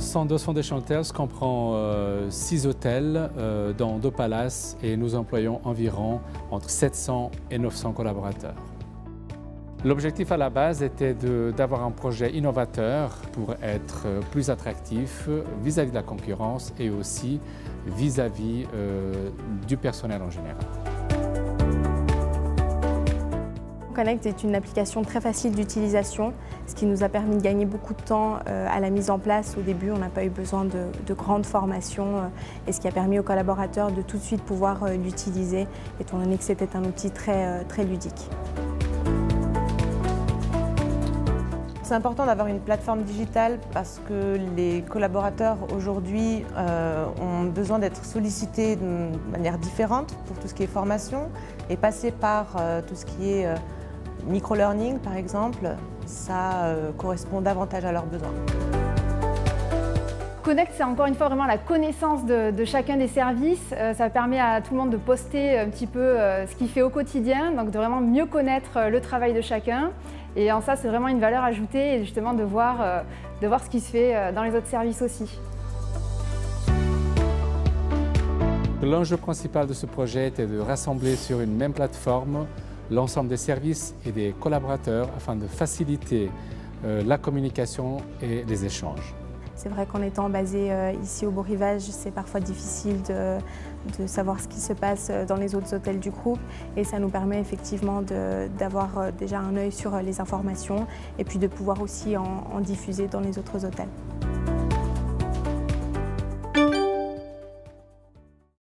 Sandals Foundation Hotels comprend 6 hôtels dans 2 palaces et nous employons environ entre 700 et 900 collaborateurs. L'objectif à la base était d'avoir un projet innovateur pour être plus attractif vis-à-vis de la concurrence et aussi vis-à-vis du personnel en général. Connect est une application très facile d'utilisation, ce qui nous a permis de gagner beaucoup de temps à la mise en place. Au début, on n'a pas eu besoin de grandes formations et ce qui a permis aux collaborateurs de tout de suite pouvoir l'utiliser, étant donné que c'était un outil très ludique. C'est important d'avoir une plateforme digitale parce que les collaborateurs aujourd'hui ont besoin d'être sollicités de manière différente pour tout ce qui est formation et passer par tout ce qui est micro-learning par exemple, ça correspond davantage à leurs besoins. Connect, c'est encore une fois vraiment la connaissance de chacun des services. Ça permet à tout le monde de poster un petit peu ce qu'il fait au quotidien, donc de vraiment mieux connaître le travail de chacun. Et en ça, c'est vraiment une valeur ajoutée et justement de voir ce qui se fait dans les autres services aussi. L'enjeu principal de ce projet était de rassembler sur une même plateforme l'ensemble des services et des collaborateurs afin de faciliter la communication et les échanges. C'est vrai qu'en étant basé ici au Beau Rivage, c'est parfois difficile de savoir ce qui se passe dans les autres hôtels du groupe et ça nous permet effectivement d'avoir déjà un œil sur les informations et puis de pouvoir aussi en diffuser dans les autres hôtels.